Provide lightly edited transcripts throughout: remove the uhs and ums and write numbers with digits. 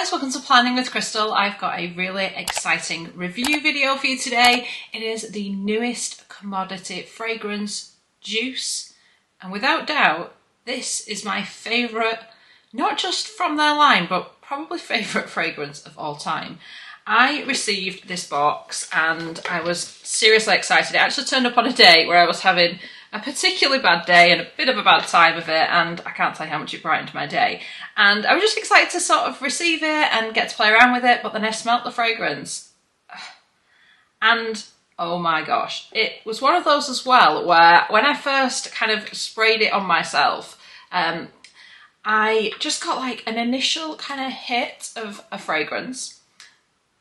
guys, welcome to Planning with Crystal. I've got a really exciting review video for you today. It is the newest commodity fragrance, Juice, and without doubt this is my favourite, not just from their line, but probably favourite fragrance of all time. I received this box and I was seriously excited. It actually turned up on a day where I was having a particularly bad day and a bit of a bad time of it, and I can't tell you how much it brightened my day. And I was just excited to sort of receive it and get to play around with it, but then I smelt the fragrance. And oh my gosh, it was one of those as well where when I first kind of sprayed it on myself, I just got like an initial kind of hit of a fragrance,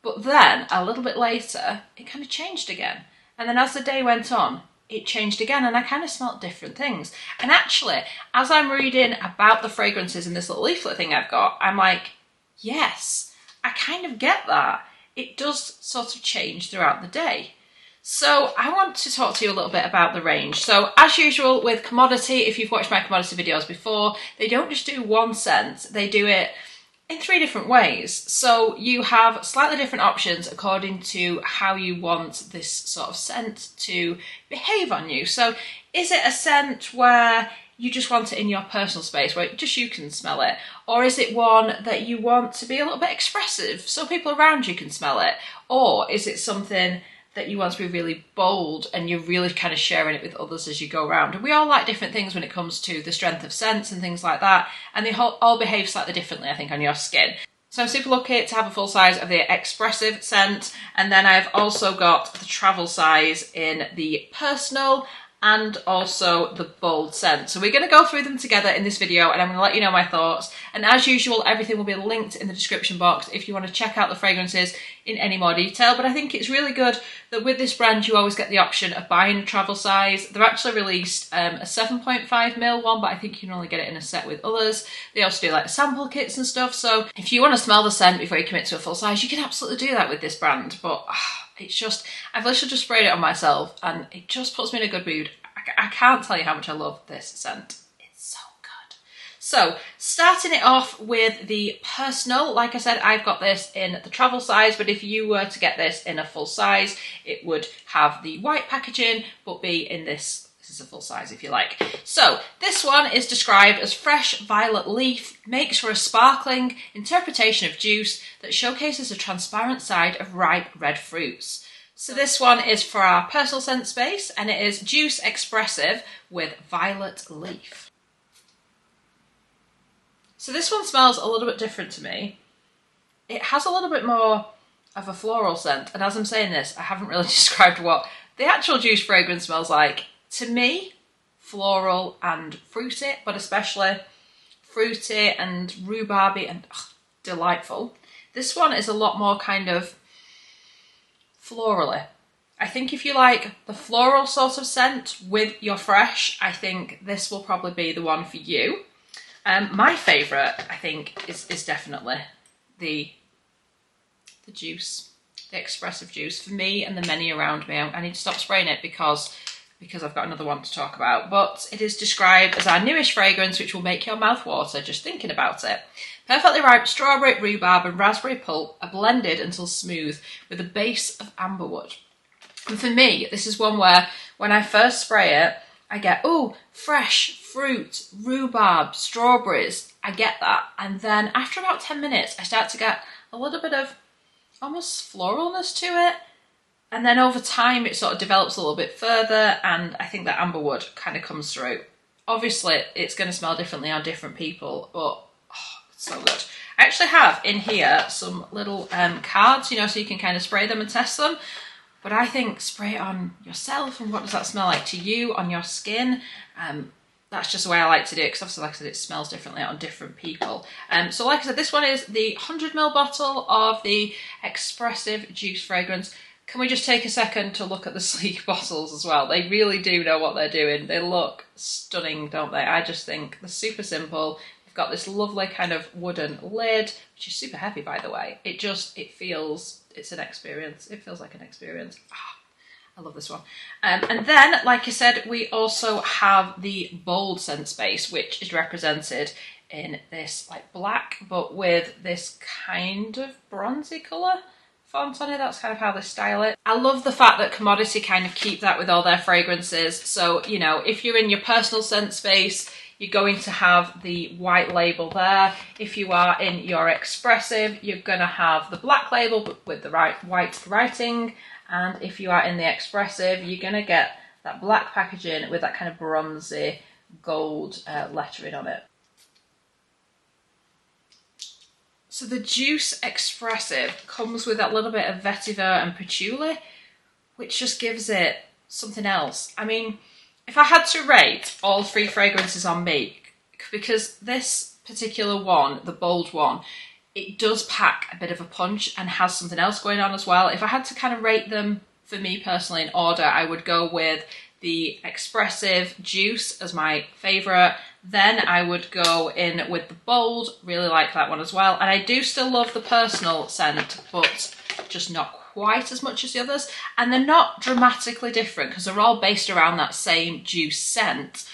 but then a little bit later, it kind of changed again. And then as the day went on, it changed again and I kind of smelt different things. And actually, as I'm reading about the fragrances in this little leaflet thing I've got, I'm like, yes, I kind of get that. It does sort of change throughout the day. So I want to talk to you a little bit about the range. So as usual with commodity, if you've watched my commodity videos before, they don't just do one scent, they do it in 3 different ways. So you have slightly different options according to how you want this sort of scent to behave on you. So is it a scent where you just want it in your personal space where just you can smell it? Or is it one that you want to be a little bit expressive so people around you can smell it? Or is it something that you want to be really bold and you're really kind of sharing it with others as you go around? And we all like different things when it comes to the strength of scents and things like that, and they all behave slightly differently, I think, on your skin. So I'm super lucky to have a full size of the expressive scent, and then I've also got the travel size in the personal and also the bold scent. So we're going to go through them together in this video and I'm going to let you know my thoughts. And as usual, everything will be linked in the description box if you want to check out the fragrances in any more detail. But I think it's really good that with this brand you always get the option of buying a travel size. They've actually released a 7.5ml one, but I think you can only get it in a set with others. They also do like sample kits and stuff. So if you want to smell the scent before you commit to a full size, you can absolutely do that with this brand. But it's just, I've literally just sprayed it on myself and it just puts me in a good mood. I can't tell you how much I love this scent. It's so good. So starting it off with the personal, like I said, I've got this in the travel size, but if you were to get this in a full size, it would have the white packaging, but be in this is a full size if you like. So this one is described as fresh violet leaf, makes for a sparkling interpretation of juice that showcases a transparent side of ripe red fruits. So this one is for our personal scent space and it is Juice Expressive with violet leaf. So this one smells a little bit different to me. It has a little bit more of a floral scent, and as I'm saying this, I haven't really described what the actual Juice fragrance smells like. To me, floral and fruity, but especially fruity and rhubarby and delightful. This one is a lot more kind of florally. I think if you like the floral sort of scent with your fresh, I think this will probably be the one for you. My favourite, I think, is definitely the juice, the expressive juice. For me and the many around me, I need to stop spraying it because I've got another one to talk about. But it is described as our newest fragrance, which will make your mouth water just thinking about it. Perfectly ripe strawberry, rhubarb and raspberry pulp are blended until smooth with a base of amberwood. And for me, this is one where when I first spray it, I get, oh, fresh fruit, rhubarb, strawberries. I get that. And then after about 10 minutes, I start to get a little bit of almost floralness to it. And then over time, it sort of develops a little bit further, and I think that amberwood kind of comes through. Obviously, it's going to smell differently on different people, but it's so good. I actually have in here some little cards, you know, so you can kind of spray them and test them. But I think spray it on yourself, and what does that smell like to you on your skin? That's just the way I like to do it, because obviously, like I said, it smells differently on different people. So like I said, this one is the 100ml bottle of the Expressive Juice fragrance. Can we just take a second to look at the sleek bottles as well? They really do know what they're doing. They look stunning, don't they? I just think they're super simple. They've got this lovely kind of wooden lid, which is super heavy, by the way. It feels, it's an experience. It feels like an experience. I love this one. And then, like I said, we also have the bold scent space, which is represented in this like black, but with this kind of bronzy colour font on it. That's kind of how they style it. I love the fact that Commodity kind of keep that with all their fragrances. So, you know, if you're in your personal scent space, you're going to have the white label there. If you are in your expressive, you're going to have the black label but with the white writing. And if you are in the expressive, you're going to get that black packaging with that kind of bronzy gold lettering on it. So the Juice Expressive comes with that little bit of vetiver and patchouli, which just gives it something else. I mean, if I had to rate all 3 fragrances on me, because this particular one, the bold one, it does pack a bit of a punch and has something else going on as well. If I had to kind of rate them for me personally in order, I would go with the Expressive Juice as my favourite. Then I would go in with the Bold, really like that one as well. And I do still love the Personal scent, but just not quite as much as the others. And they're not dramatically different because they're all based around that same juice scent,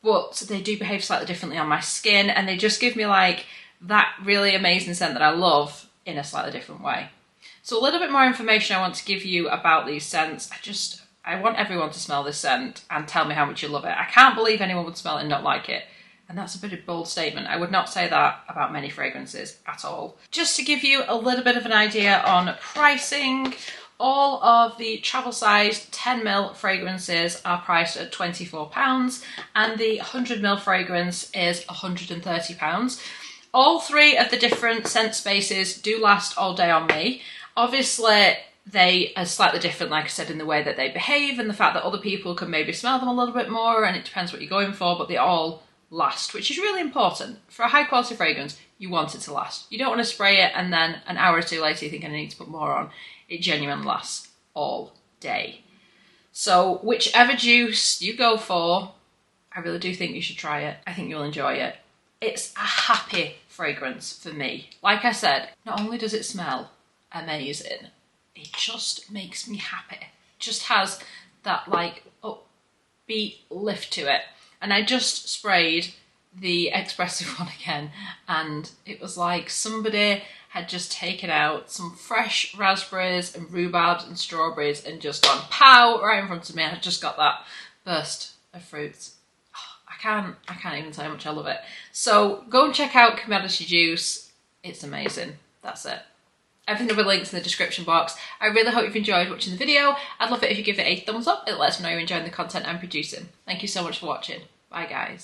but they do behave slightly differently on my skin, and they just give me like that really amazing scent that I love in a slightly different way. So a little bit more information I want to give you about these scents. I want everyone to smell this scent and tell me how much you love it. I can't believe anyone would smell it and not like it. And that's a bit of a bold statement. I would not say that about many fragrances at all. Just to give you a little bit of an idea on pricing, all of the travel size 10ml fragrances are priced at £24 and the 100ml fragrance is £130. All 3 of the different scent spaces do last all day on me. Obviously, they are slightly different, like I said, in the way that they behave and the fact that other people can maybe smell them a little bit more, and it depends what you're going for, but they all last, which is really important. For a high quality fragrance, you want it to last. You don't want to spray it and then an hour or 2 later you think I need to put more on. It genuinely lasts all day. So whichever juice you go for, I really do think you should try it. I think you'll enjoy it. It's a happy fragrance for me. Like I said, not only does it smell amazing, it just makes me happy. It just has that like upbeat lift to it. And I just sprayed the Expressive one again, and it was like somebody had just taken out some fresh raspberries and rhubarbs and strawberries and just gone pow right in front of me. I just got that burst of fruits. I can't even tell how much I love it. So go and check out Commodity Juice. It's amazing. That's it. Everything will be linked in the description box. I really hope you've enjoyed watching the video. I'd love it if you give it a thumbs up. It lets me know you're enjoying the content I'm producing. Thank you so much for watching. Bye guys.